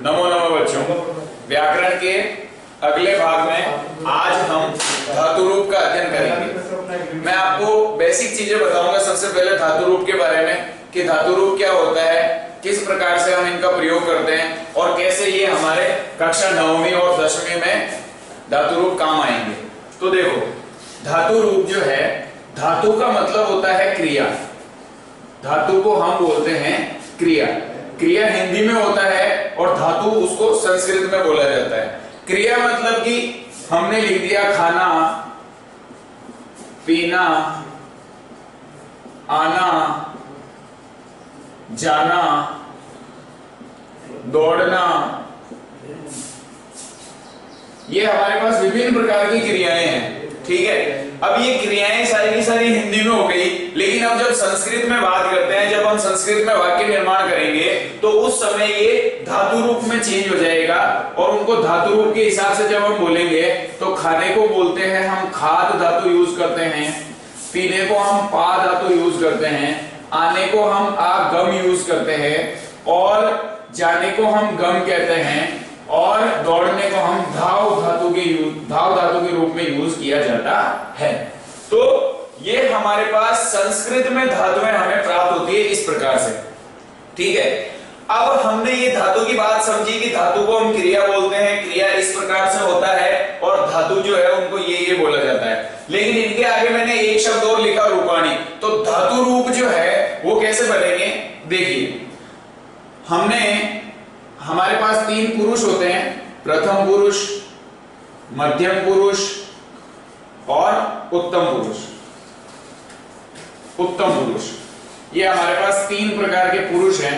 नमो नमो बच्चों, व्याकरण के अगले भाग में आज हम धातु रूप का अध्ययन करेंगे। मैं आपको बेसिक चीजें बताऊंगा। सबसे पहले धातु रूप के बारे में कि धातु रूप क्या होता है, किस प्रकार से हम इनका प्रयोग करते हैं और कैसे ये हमारे कक्षा 9वीं और 10वीं में धातु रूप काम आएंगे। तो देखो, धातु रूप जो है, धातु का मतलब होता है क्रिया। धातु को हम बोलते हैं क्रिया। क्रिया हिंदी में होता है और धातु उसको संस्कृत में बोला जाता है। क्रिया मतलब कि हमने लिख दिया खाना, पीना, आना, जाना, दौड़ना, ये हमारे पास विभिन्न प्रकार की क्रियाएं हैं। ठीक है, अब ये क्रियाएं सारी की सारी हिंदी में हो गई, लेकिन अब जब संस्कृत में बात करते हैं, जब हम संस्कृत में वाक्य निर्माण करेंगे तो उस समय ये धातु रूप में चेंज हो जाएगा और उनको धातु रूप के हिसाब से जब हम बोलेंगे तो खाने को बोलते हैं हम खाद धातु यूज करते हैं, पीने को हम पा धातु यूज करते हैं, आने को हम गम यूज करते हैं और जाने को हम गम कहते हैं और दौड़ने को हम धाव धातु के रूप में यूज किया जाता है। तो ये हमारे पास संस्कृत में धातुएं हमें प्राप्त होती है इस प्रकार से। ठीक है, अब हमने ये धातु की बात समझी कि धातु को हम क्रिया बोलते हैं, क्रिया इस प्रकार से होता है और धातु जो है उनको ये बोला जाता है। लेकिन इनके आगे मैंने एक शब्द और लिखा, रूपाणी। तो धातु रूप जो है वो कैसे बनेंगे, देखिए, हमारे पास 3 पुरुष होते हैं, प्रथम पुरुष, मध्यम पुरुष और उत्तम पुरुष। उत्तम पुरुष, ये हमारे पास 3 प्रकार के पुरुष हैं।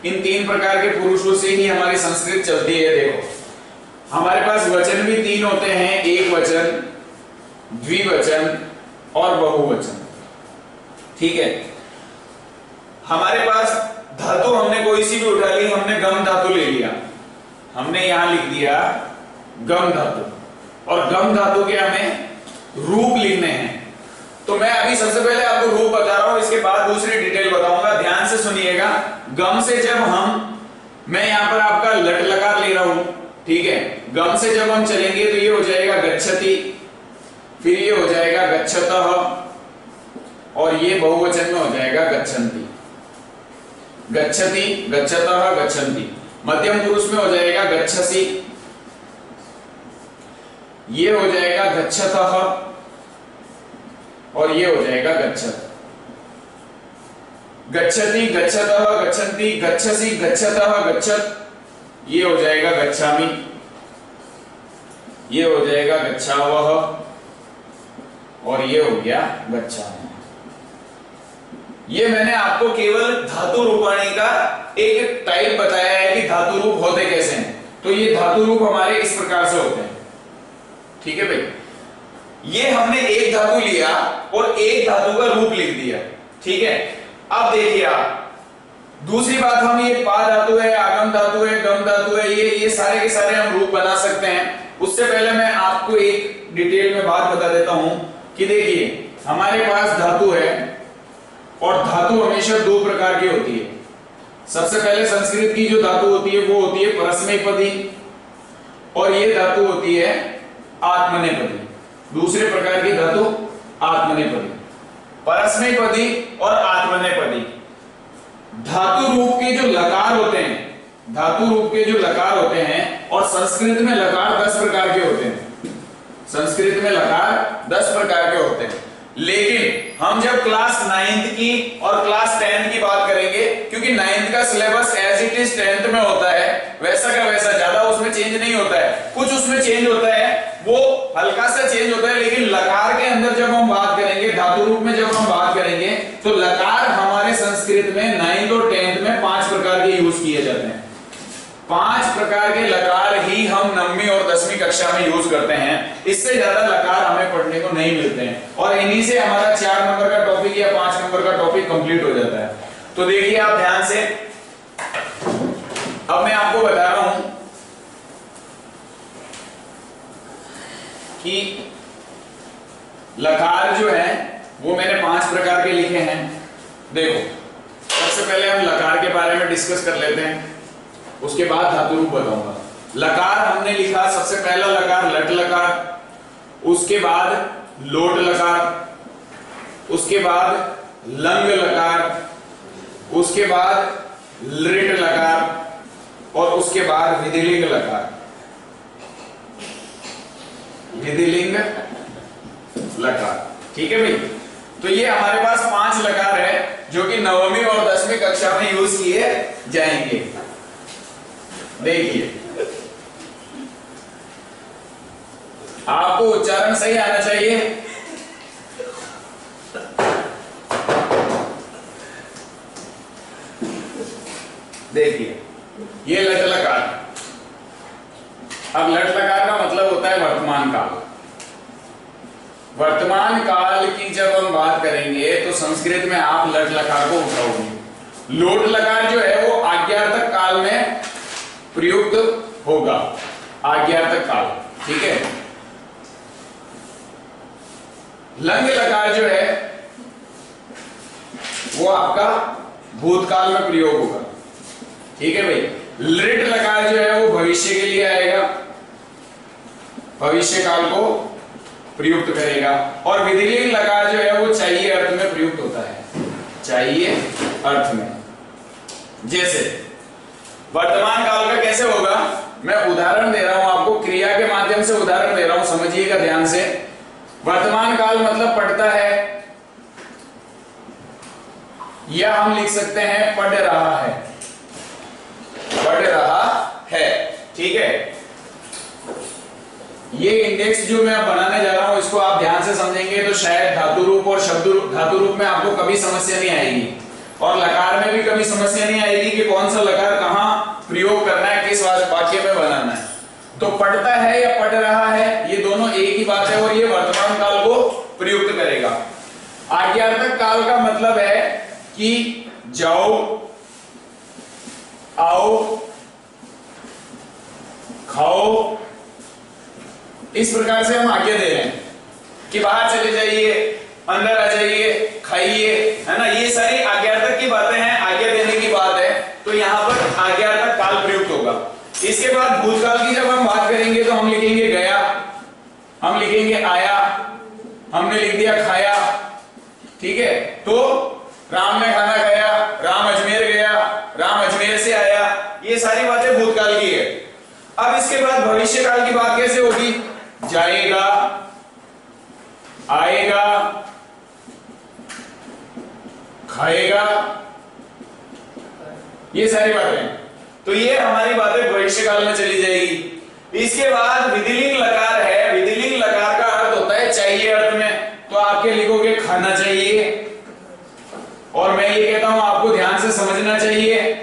इन 3 प्रकार के पुरुषों से ही हमारी संस्कृत चलती है। देखो, हमारे पास वचन भी 3 होते हैं, एक वचन, द्विवचन और बहुवचन। ठीक है, हमारे पास धातु हमने कोई सी भी उठा ली, हमने गम धातु ले लिया, हमने यहां लिख दिया गम धातु और गम धातु के हमें रूप लिखने हैं। तो मैं अभी सबसे पहले आपको रूप बता रहा हूं, इसके बाद दूसरी डिटेल बताऊंगा, ध्यान से सुनिएगा। गम से जब मैं यहां पर आपका लट लकार ले रहा हूं, ठीक है, गम से जब हम चलेंगे तो ये हो जाएगा गच्छति, फिर ये हो जाएगा गच्छतः और ये बहुवचन में हो जाएगा गच्छन्ति। गच्छति, गच्छतः, गच्छन्ति। मध्यम पुरुष में हो जाएगा गच्छसि, ये हो जाएगा गच्छतः और ये हो जाएगा गच्छत। गच्छति, गच्छतः, गच्छन्ति, गच्छसि, गच्छतः, गच्छत, ये हो जाएगा गच्छामि, ये हो जाएगा गच्छावः और ये हो गया गच्छामः। ये मैंने आपको केवल धातु रूपाणी का एक टाइप बताया है कि धातु रूप होते कैसे हैं। तो ये धातु रूप हमारे इस प्रकार से होते हैं। ठीक है भाई, ये हमने एक धातु लिया और एक धातु का रूप लिख दिया। ठीक है, अब देखिए आप, दूसरी बात, हम ये पा धातु है, आगम धातु है, गम धातु है, ये सारे के सारे हम रूप बना सकते हैं। उससे पहले मैं आपको एक डिटेल में बात बता देता हूं कि देखिए, हमारे पास धातु है और धातु हमेशा 2 प्रकार की होती है। सबसे पहले संस्कृत की जो धातु होती है वो होती है परस्मैपदी और ये धातु होती है आत्मनेपदी। दूसरे प्रकार की धातु आत्मनेपदी, परस्मैपदी और आत्मनेपदी। धातु रूप के जो लकार होते हैं, धातु रूप के जो लकार होते हैं, और संस्कृत में लकार 10 प्रकार के होते हैं। संस्कृत में लकार 10 प्रकार के होते हैं। लेकिन हम जब क्लास 9th की और क्लास 10th की बात करेंगे, क्योंकि 9th का syllabus as it is 10th में होता है, वैसा का वैसा, ज्यादा उसमें चेंज नहीं होता है। कुछ उसमें चेंज होता है, वो हल्का सा चेंज होता है, लेकिन लकार के अंदर जब हम बात करेंगे, धातु रूप में जब हम बात करेंगे, तो लकार हमारे संस्कृत में 9th और 10th में 5 प्रकार के यूज किए जाते हैं। 5 प्रकार के लकार ही हम 9वीं और 10वीं कक्षा में यूज करते हैं। इससे ज्यादा लकार हमें पढ़ने को नहीं मिलते हैं और इन्हीं से हमारा 4 नंबर का टॉपिक या 5 नंबर का टॉपिक कंप्लीट हो जाता है। तो देखिए आप ध्यान से, अब मैं आपको बता रहा हूं कि लकार जो है वो मैंने 5 प्रकार के लिखे हैं। देखो, सबसे पहले हम लकार के बारे में डिस्कस कर लेते हैं। उसके बाद धातु रूप बताऊंगा। लकार हमने लिखा, सबसे पहला लकार लट लकार, उसके बाद लोट लकार, उसके बाद लंग लकार, उसके बाद लृट लकार और उसके बाद विधिलिंग लकार। विधिलिंग लकार, ठीक है भाई। तो ये हमारे पास 5 लकार है जो कि 9वीं और 10वीं कक्षा में यूज किए जाएंगे। देखिए, आपको उच्चारण सही आना चाहिए। देखिए, ये लट लकार। अब लट लकार का मतलब होता है वर्तमान काल। वर्तमान काल की जब हम बात करेंगे तो संस्कृत में आप लट लकार को उठाओगे। लोट लकार जो है वो आज्ञार्थक काल में प्रयुक्त होगा, आज्ञार्थक काल, ठीक है। लंग लकार जो है वो आपका भूतकाल में प्रयोग होगा, ठीक है भाई। लृट लकार जो है वो भविष्य के लिए आएगा, भविष्य काल को प्रयुक्त करेगा। और विधिलिंग लकार जो है वो चाहिए अर्थ में प्रयुक्त होता है, चाहिए अर्थ में। जैसे वर्तमान काल का कैसे होगा, मैं उदाहरण दे रहा हूं आपको, क्रिया के माध्यम से उदाहरण दे रहा हूं, समझिएगा ध्यान से। वर्तमान काल मतलब पढ़ता है, या हम लिख सकते हैं पढ़ रहा है, पढ़ रहा है, ठीक है। ये इंडेक्स जो मैं बनाने जा रहा हूं इसको आप ध्यान से समझेंगे तो शायद धातु रूप और शब्द धातु रूप में आपको कभी समस्या नहीं आएगी, और लकार में भी कभी समस्या नहीं आएगी कि कौन सा लकार कहां प्रयोग करना है, किस वाक्य में बनाना है। तो पढ़ता है या पढ़ रहा है, ये दोनों एक ही बात है, और ये वर्तमान काल को प्रयुक्त करेगा। आज्ञार्थक काल का मतलब है कि जाओ, आओ, खाओ, इस प्रकार से हम आज्ञा दे रहे हैं कि बाहर चले जाइए, अंदर आ जाइए, खाइए, है ना। ये सारी आज्ञार्थक की बातें हैं, आज्ञा देने की बात है, तो यहां पर आज्ञार्थक काल प्रयुक्त होगा। इसके बाद भूतकाल की जब हम बात करेंगे तो हम लिखेंगे गया, हम लिखेंगे आया, हमने लिख दिया खाया, ठीक है। तो राम ने खाना खाया, राम अजमेर गया, राम अजमेर से आया, ये सारी बातें भूतकाल की है। अब इसके बाद भविष्य काल की बात कैसे होगी, जाएगा, आएगा, खाएगा, ये सारी बातें, तो ये हमारी बातें भविष्य काल में चली जाएगी। इसके बाद विधिलिंग लकार है। विधिलिंग लकार का अर्थ होता है चाहिए अर्थ में, तो आपके लिखोगे खाना चाहिए, और मैं ये कहता हूं आपको ध्यान से समझना चाहिए,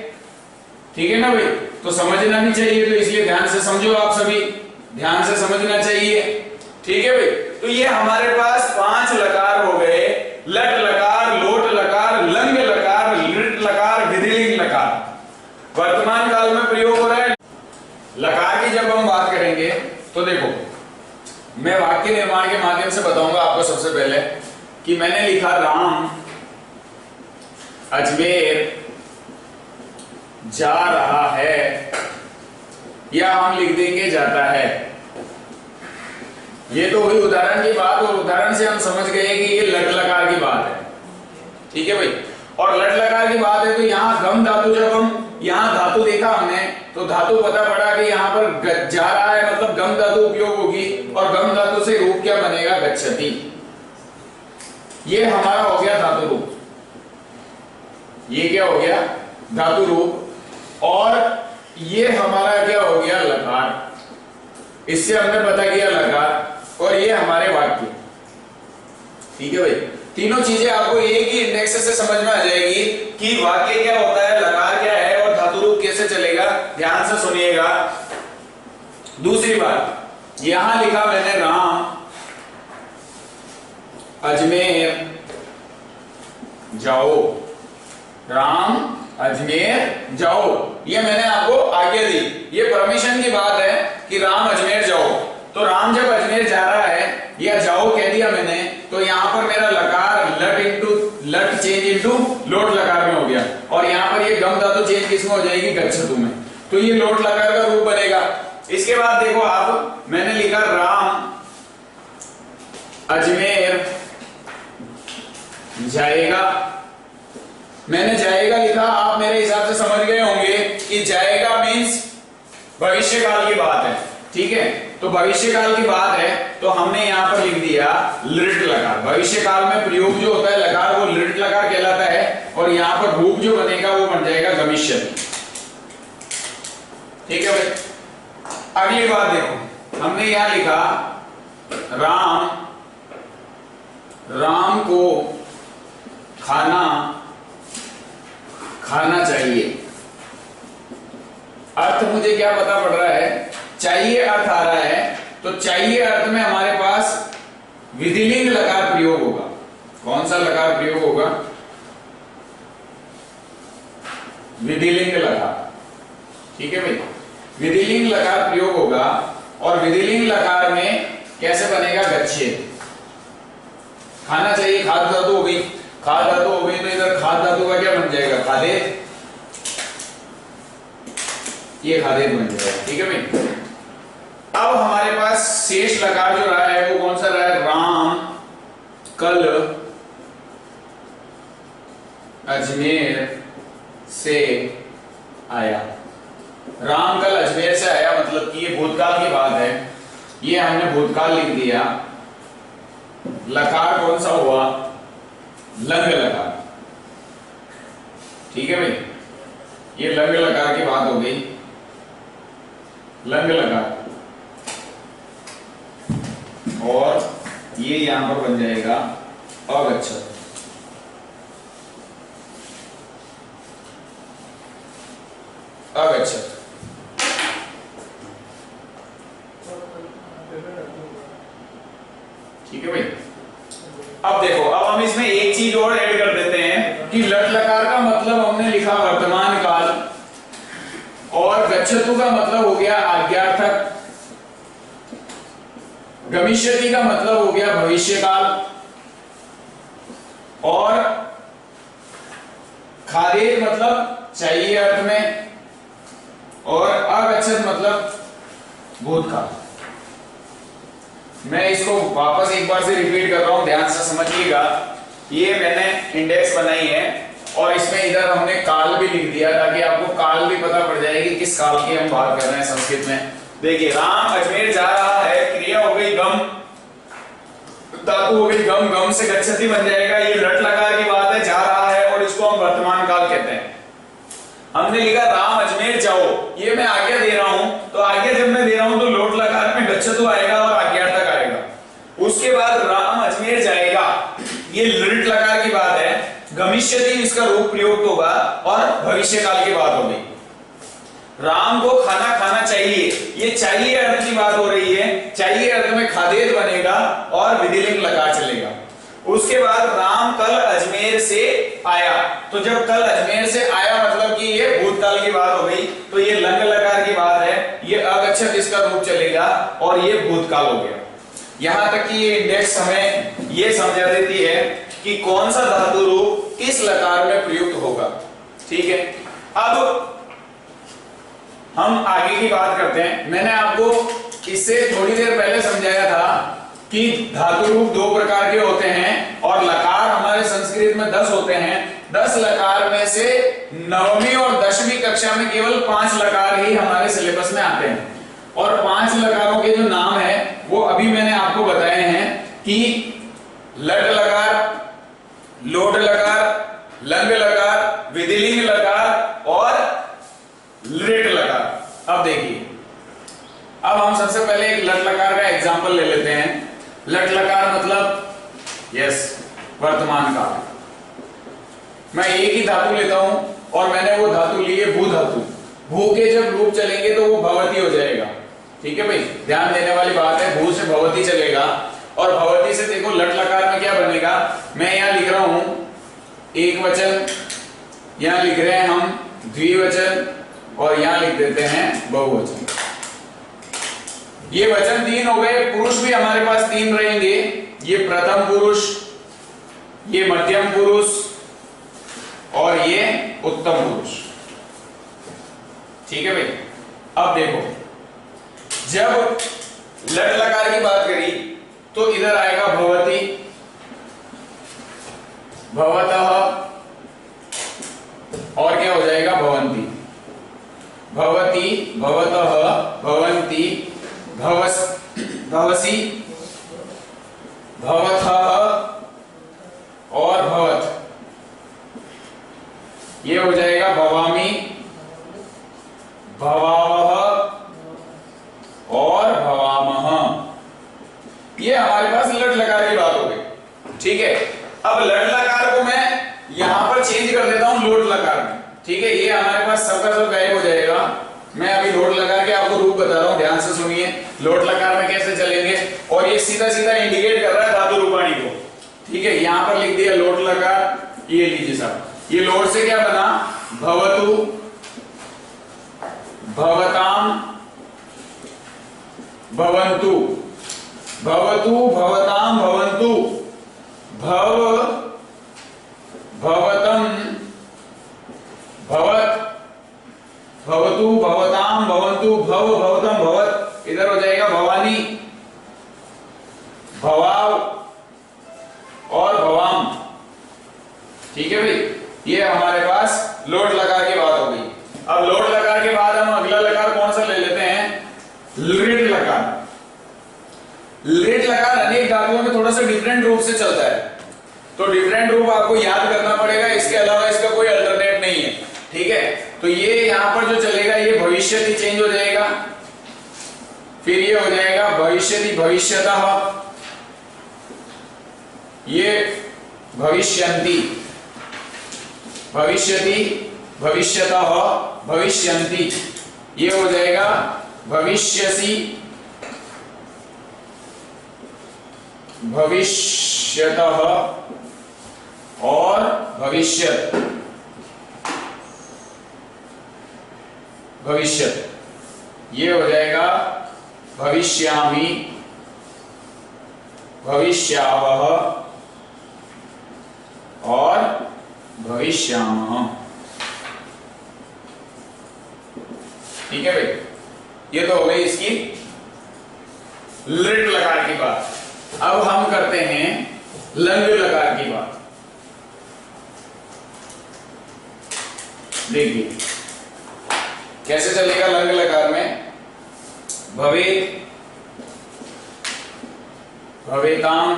ठीक है ना भाई। तो समझना भी चाहिए, तो इसलिए ध्यान से समझो, आप सभी ध्यान से समझना चाहिए, ठीक है भाई। तो ये हमारे पास 5 लकार हो गए, लट लकार, लोट लकार, लंग लकार, लृट लकार, विधिलिंग लकार, वर्तमान काल में प्रयोग हो रहा है। लकार की जब हम बात करेंगे तो देखो, मैं वाक्य निर्माण के माध्यम से बताऊंगा आपको। सबसे पहले कि मैंने लिखा राम अजमेर जा रहा है, या हम लिख देंगे जाता है। ये तो हुई उदाहरण की बात, और उदाहरण से हम समझ गए कि ये लट लकार की बात है, ठीक है भाई। और लट लकार की बात है तो यहाँ गम धातु, जब हम यहाँ धातु देखा हमने तो धातु पता पड़ा कि यहाँ पर जा रहा है, मतलब गम धातु उपयोग होगी, और गम धातु से रूप क्या बनेगा, गच्छति। ये हमारा हो गया धातु रूप, ये क्या हो गया, धातु रूप। और ये हमारा क्या हो गया, लकार। इससे हमने पता किया लकार, और ये हमारे वाक्य, ठीक है भाई। तीनों चीजें आपको एक ही इंडेक्स से समझ में आ जाएगी कि वाक्य क्या होता है, लकार क्या है, और धातु रूप कैसे चलेगा। ध्यान से सुनिएगा। दूसरी बात, यहां लिखा मैंने राम अजमेर जाओ, राम अजमेर जाओ, ये मैंने आपको आज्ञा दी, ये परमिशन की बात है कि राम अजमेर जाओ। तो राम जब अजमेर जा रहा है, या जाओ कह दिया मैंने, तो यहां पर मेरा लकार लट चेंज इनटू लोट लकार में हो गया, और यहां पर ये गम धातु चेंज किसमें हो जाएगी, गच्छतु में। तो ये लोट लकार का रूप बनेगा। इसके बाद देखो आप, मैंने लिखा राम अजमेर जाएगा। मैंने जाएगा लिखा, आप मेरे हिसाब से समझ गए होंगे कि जाएगा मीन्स भविष्य काल की बात है, ठीक है। तो भविष्य काल की बात है तो हमने यहां पर लिख दिया लिट लकार। भविष्य काल में प्रयोग जो होता है लकार वो लिट लकार कहलाता है, और यहां पर रूप जो बनेगा वो बन जाएगा गमिष्यति, ठीक है भाई। अगली बात देखो, हमने यहां लिखा राम को खाना चाहिए। अर्थ मुझे क्या पता पड़ रहा है, चाहिए अर्थ आ रहा है, तो चाहिए अर्थ में हमारे पास विधिलिंग लकार प्रयोग होगा। कौन सा लकार प्रयोग होगा? विधिलिंग लकार, ठीक है भाई। विधिलिंग लकार प्रयोग होगा, और विधिलिंग लकार में कैसे बनेगा? गच्छेत। खाना चाहिए, खाद धातु हो गई, खाद धातु हो गई, तो इधर खाद धातु का क्या बन जाएगा? खादेत। ये खादेत बन जाएगा, ठीक है भाई। अब हमारे पास शेष लकार जो रहा है वो कौन सा रहा है? राम कल अजमेर से आया। राम कल अजमेर से आया मतलब कि ये भूतकाल की बात है, ये हमने भूतकाल लिख दिया। लकार कौन सा हुआ? लंग लकार, ठीक है भाई। ये लंग लकार की बात हो गई, लंग लकार, और ये यहां पर बन जाएगा अगच्छत। अगच्छत, ठीक है भाई। अब देखो, अब हम इसमें एक चीज और ऐड कर देते हैं कि लट लकार का मतलब हमने लिखा वर्तमान काल, और गच्छतु का मतलब हो गया आज्ञार्थक, गमिष्यति का मतलब हो गया भविष्य काल, और खादेत मतलब चाहिए अर्थ में, और अगच्छत मतलब भूतकाल। मैं इसको वापस एक बार से रिपीट कर रहा हूं, ध्यान से समझिएगा। ये मैंने इंडेक्स बनाई है, और इसमें इधर हमने काल भी लिख दिया ताकि आपको काल भी पता पड़ जाए कि किस काल की हम बात कर रहे हैं संस्कृत में। देखिए, राम अजमेर जा रहा है, क्रिया हो गई गम, धातु हो गई गम, गम से गच्छति बन जाएगा। ये लट लकार की बात है, जा रहा है, और इसको हम वर्तमान काल कहते हैं। हमने लिखा राम अजमेर जाओ, ये मैं आज्ञा दे रहा हूं, तो आज्ञा जब मैं दे रहा हूं तो लोट लकार में गच्छतु आएगा और आज्ञार्थक आएगा। उसके बाद राम अजमेर जाएगा, ये लिट लकार की बात है, गमिष्यति इसका रूप प्रयोग होगा, और भविष्य काल की बात होगी। राम को खाना चाहिए, ये चाहिए अर्थ की बात हो रही है, चाहिए अर्थ में खादेत बनेगा और विधिलिंग लकार चलेगा। उसके बाद राम कल अजमेर से आया, तो जब कल अजमेर से आया मतलब कि ये भूतकाल की बात हो गई, तो ये लंग लकार की बात है, ये अगच्छत इसका रूप चलेगा, और ये भूतकाल हो गया। यहां तक कि ये इंडेक्स हमें ये समझा देती है कि कौन सा धातु रूप किस लकार में प्रयुक्त होगा, ठीक है। अब हम आगे की बात करते हैं। मैंने आपको इससे थोड़ी देर पहले समझाया था कि धातु रूप दो प्रकार के होते हैं, और लकार हमारे संस्कृत में 10 होते हैं। 10 लकार में से 9वीं और 10वीं कक्षा में केवल 5 लकार ही हमारे सिलेबस में आते हैं, और 5 लकारों के जो नाम है वो अभी मैंने आपको बताए हैं कि लट लकार, लोट लकार, लंग लकार, विधिलिंग लकार और लिट लकार। अब देखिए, अब हम सबसे पहले एक लट लकार का एग्जांपल ले लेते हैं। लट लकार मतलब वर्तमान काल। मैं एक ही धातु लेता हूं, और मैंने वो धातु ली है भू धातु। भू के जब रूप चलेंगे तो वो भवती हो जाएगा, ठीक है भाई। ध्यान देने वाली बात है, भू से भवती चलेगा, और भवती से देखो लट लकार में क्या बनेगा। मैं यहां लिख रहा हूं एक वचन, यहां लिख रहे हैं हम द्विवचन, और यहां लिख देते हैं बहुवचन। ये वचन 3 हो गए, पुरुष भी हमारे पास 3 रहेंगे। ये प्रथम पुरुष, ये मध्यम पुरुष, और ये उत्तम पुरुष, ठीक है भाई। अब देखो, जब लट लकार की बात करी तो इधर आएगा भवती, भवतः, और क्या हो जाएगा भवंती, भवती, भवतः, भवंती, भवसी, भवथः और भवत। ये हो जाएगा भवामी, भवावह और भवामह। ये हमारे पास लट लकार की बात हो गई। ठीक है, अब लट लकार को मैं यहां पर चेंज कर देता हूं लोट लकार में। ठीक है, ये हमारे पास सबका सब गायब हो जाएगा। मैं अभी लोट लकार के आपको रूप बता रहा हूं, ध्यान से सुनिए। लोट लकार में कैसे चलेंगे, और ये सीधा सीधा इंडिकेट कर रहा है धातु रूपाणी को। ठीक है, यहां पर लिख दिया लोट लकार। ये लीजिए साहब, ये लोट से क्या बना, भवतु, भवताम, भवन्तु, भवतु, भवताम, भवन्तु, भव, भवतम, भवत, भवतु, भवताम, भवन्तु, भव, भवतम, भवत। इधर हो जाएगा भवानी, भवाव और भवाम। ठीक है भाई, ये हमारे पास लोट लकार की बात हो गई। अब लोट लकार के बाद हम अगला लकार कौन सा ले लेते हैं, लृट लकार। लृट लकार अनेक धातुओं में थोड़ा सा डिफरेंट रूप से चलता है, तो डिफरेंट रूप आपको याद करना पड़ेगा, इसके अलावा इसका कोई अल्टरनेट नहीं है। ठीक है, तो ये यहां पर जो चलेगा ये भविष्यति चेंज हो जाएगा, फिर ये हो जाएगा भविष्यति, भविष्यतः, ये भविष्यन्ति, भविष्यति, भविष्यतः, भविष्यन्ति, ये हो जाएगा भविष्यसि, भविष्यतः और भविष्यत, भविष्यत, ये हो जाएगा भविष्यामि, भविष्यावह और भविष्यामः। ठीक है भाई, ये तो हो गई इसकी लृट लकार की बात। अब हम करते हैं लंग लकार की बात। देखिए कैसे चलेगा लंग लकार में, भवेत, भवेताम,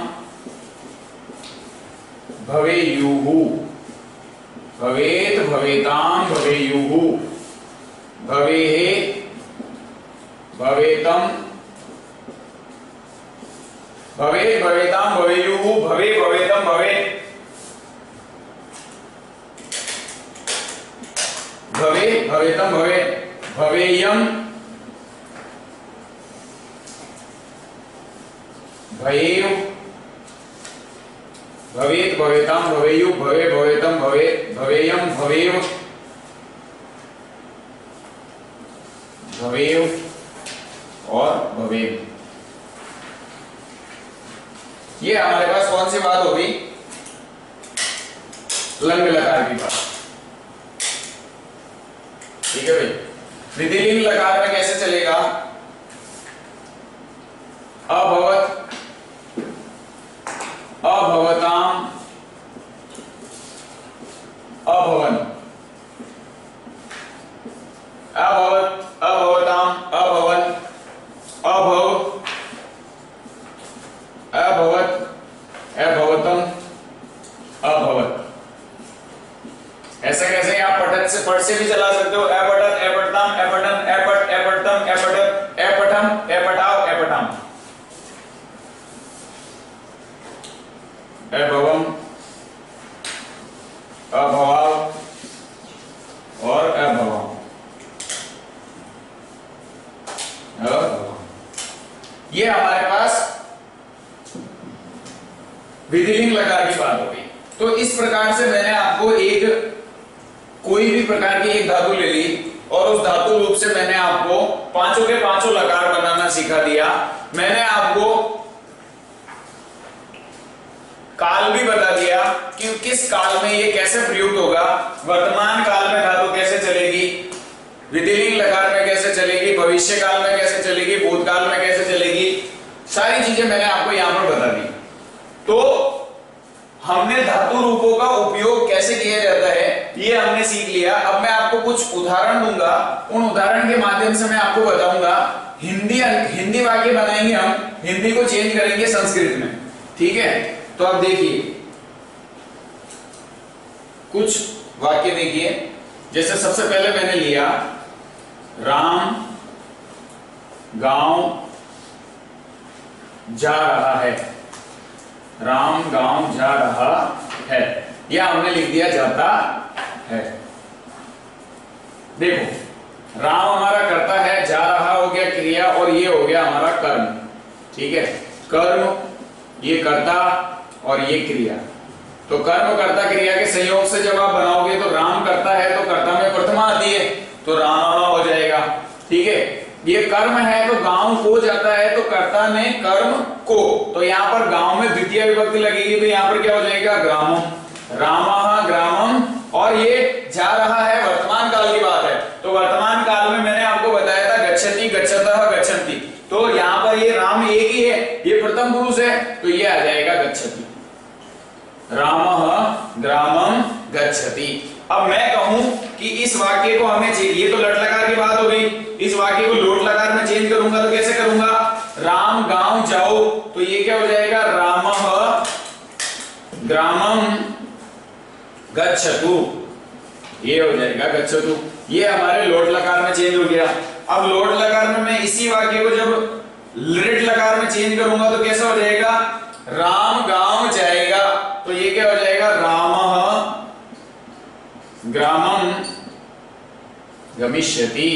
भवेयुः, भवेत, भवेताम, भवेयुः, भवेः, भवेतम, भवेत, भवेताम, भवेयुः, भवे, भवेतम, भवेत, भवे, भवेतम, भवेत, भवेयम, भवेयु, भवेत, भवेताम, भवेयु, भवे, भवेतम, भवेत, भवेयम, भवेयु, भवेयु और भवेयु। ये हमारे पास कौन सी बात होगी, लंग लकार की बात। ठीक है भाई, विधिलिंग लकार में कैसे चलेगा, अभवत, अभवताम, अभवन, अभवत, अभवताम, अभवन, अभव, अभवत, अभवतम, अभवत। ऐसा कैसे आप पठन से पढ़ से भी चला सकते हो, अपठत, अपठताम, अपठन, अपठ, अपठतम, अपठत, अपठम, अपठाव, अपठाम, अभवम, अभवाव और अभवम। ये हमारे पास विधिलिंग लकार की बात हो गई। तो इस प्रकार से मैंने आपको एक कोई भी प्रकार की एक धातु ले ली और उस धातु रूप से मैंने आपको पांचों के पांचों लकार बनाना सिखा दिया। मैंने आपको काल भी बता दिया कि किस काल में ये कैसे प्रयुक्त होगा, वर्तमान काल में धातु कैसे चलेगी, विधिलिंग लकार चलेगी, भविष्य काल में कैसे चलेगी, भूतकाल में कैसे चलेगी, सारी चीजें मैंने आपको यहां पर बता दी। तो हमने धातु रूपों का उपयोग कैसे किया जाता है ये हमने सीख लिया। अब मैं आपको कुछ उदाहरण दूंगा, उन उदाहरण के माध्यम से मैं आपको बताऊंगा हिंदी वाक्य बनाएंगे, हम हिंदी को चेंज करेंगे संस्कृत में, ठीक है। तो अब देखिए कुछ वाक्य देखिए, जैसे सबसे पहले मैंने लिया राम गांव जा रहा है, राम गांव जा रहा है, या हमने लिख दिया जाता है। देखो राम हमारा करता है, जा रहा हो गया क्रिया, और ये हो गया हमारा कर्म, ठीक है। कर्म ये कर्ता और ये क्रिया, तो कर्म कर्ता क्रिया के संयोग से जब आप बनाओगे तो राम करता है तो कर्ता में प्रथमा आती है तो रामा हो जाएगा, ठीक है। ये कर्म है तो गांव को जाता है तो कर्ता ने कर्म को, तो यहाँ पर गांव में द्वितीय विभक्ति लगेगी तो यहाँ पर क्या हो जाएगा ग्रामम, रामः ग्रामम, और ये जा रहा है वर्तमान काल की बात है, तो वर्तमान काल में मैंने आपको बताया था गच्छति गच्छतः गच्छन्ति, तो यहाँ पर ये राम एक ही है, ये प्रथम पुरुष है तो ये आ जाएगा गच्छति, रामः ग्रामम गच्छति। अब मैं कहूं कि इस वाक्य को हमें, ये तो लट लकार की बात हो गई, इस वाक्य को लोट लकार में चेंज करूंगा तो कैसे करूंगा, राम गांव जाओ, तो ये क्या हो जाएगा रामः ग्रामम गच्छतु, ये हो जाएगा गच्छतु, ये हमारे लोट लकार में चेंज हो गया। अब लोट लकार में मैं इसी वाक्य को जब लिट लकार में चेंज करूंगा तो कैसा हो जाएगा, राम गांव जाएगा, तो ये क्या हो जाएगा रामः ग्रामम गमिष्यति,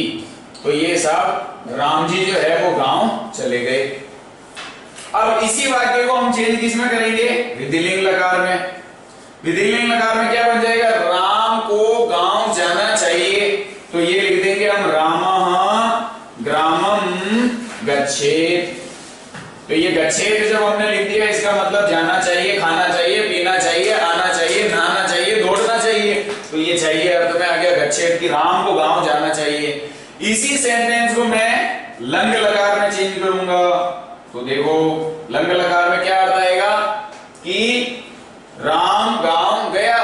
तो ये सब राम जी जो है वो गांव चले गए। अब इसी वाक्य को हम चेंज किस में करेंगे, विधिलिंग लकार में। विधिलिंग लकार में क्या बन जाएगा, राम को गांव जाना चाहिए, तो ये लिख देंगे हम रामः ग्रामम गच्छेत, तो ये गच्छेत जब हमने लिख दिया इसका मतलब जाना चाहिए, खाना चाहिए, पीना चाहिए, आना चाहिए, नहाना चाहिए, दौड़ना चाहिए, तो ये चाहिए अर्थ में आ गया गच्छेत कि राम को गांव जाना चाहिए। इसी सेंटेंस को मैं लंग लकार में चेंज करूंगा, तो देखो लंग लकार में क्या अर्थ आएगा कि राम गांव गया,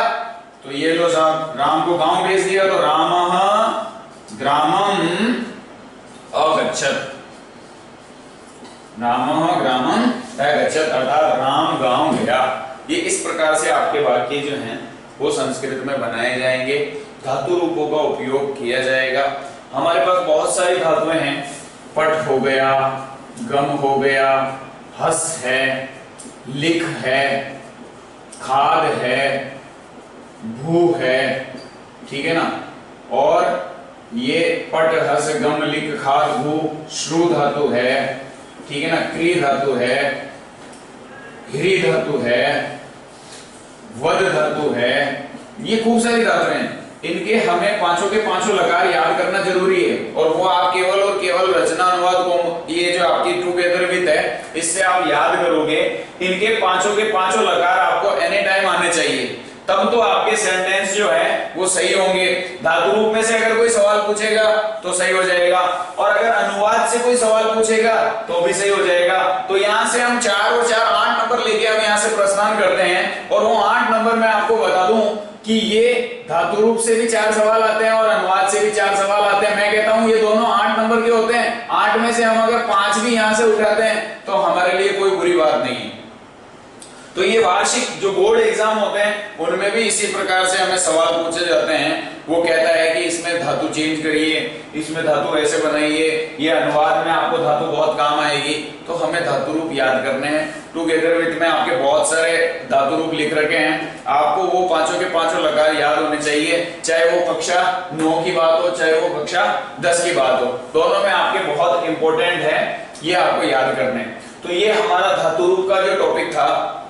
तो ये लो साहब राम को गांव भेज दिया, तो रामः ग्रामम अगच्छत, रामः ग्रामम अगच्छत, अर्थात राम गांव गया। ये इस प्रकार से आपके वाक्य जो हैं वो संस्कृत में बनाए जाएंगे, धातु रूपों का उपयोग किया जाएगा। हमारे पास बहुत सारी धातुएं हैं, पट हो गया, गम हो गया, हस है, लिख है, खाद है, भू है, ठीक है ना, और ये पट हस गम लिख खाद भू श्रु धातु है, ठीक है ना, क्री धातु है, ह्री धातु है, वद धातु है, ये खूब सारी धातुएं हैं। इनके हमें पांचों के पांचों लकार याद करना जरूरी है, और वो आप केवल और केवल रचना अनुवाद को, ये जो आपकी टुगेदर विद है, इससे आप याद करोगे। इनके पांचों के पांचों लकार आपको एनी टाइम आने चाहिए, तब तो आपके सेंटेंस जो है वो सही होंगे। धातु रूप में से अगर कोई सवाल पूछेगा तो सही हो जाएगा, और अगर अनुवाद से कोई सवाल पूछेगा तो भी सही हो जाएगा। तो यहाँ से हम 4 और 4 8 नंबर लेके हम यहाँ से प्रस्थान करते हैं, और वो 8 नंबर मैं आपको बता दूं कि ये धातु रूप से भी 4 सवाल आते हैं और अनुवाद से भी 4 सवाल आते हैं। मैं कहता हूं ये दोनों 8 नंबर के होते हैं, 8 में से हम अगर 5 भी यहाँ से उठाते हैं तो हमारे लिए कोई बुरी बात नहीं है। तो ये वार्षिक जो बोर्ड एग्जाम होते हैं उनमें भी इसी प्रकार से हमें सवाल पूछे जाते हैं। वो कहता है कि इसमें धातु चेंज करिए, इसमें धातु ऐसे बनाइए, ये अनुवाद में आपको धातु बहुत काम आएगी, तो हमें धातु रूप याद करने हैं। टुगेदर विद में आपके बहुत सारे धातु रूप लिख रखे हैं, आपको वो पांचों के पांचों लकार याद होने चाहिए, चाहे वो कक्षा 9 की बात हो, चाहे वो कक्षा 10 की बात हो, दोनों में आपके बहुत इंपॉर्टेंट है, ये आपको याद करने हैं। तो ये हमारा धातु रूप का जो टॉपिक था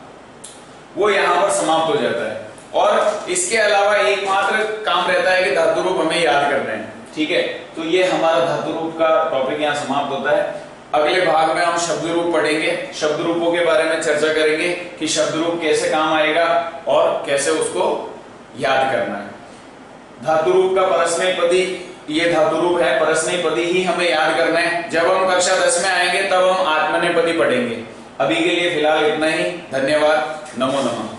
वो यहाँ पर समाप्त हो जाता है, और इसके अलावा एकमात्र काम रहता है कि धातु रूप हमें याद करने हैं, ठीक है। तो ये हमारा धातु रूप का टॉपिक यहाँ समाप्त होता है। अगले भाग में हम शब्द रूप पढ़ेंगे, शब्द रूपों के बारे में चर्चा करेंगे कि शब्द रूप कैसे काम आएगा और कैसे उसको याद करना है। धातु रूप का परस्मैपदी ये धातु रूप है, परस्मैपदी ही हमें याद करना है। जब हम कक्षा 10 में आएंगे तब हम आत्मनेपदी पढ़ेंगे। अभी के लिए फिलहाल इतना ही। धन्यवाद। नमो नमः।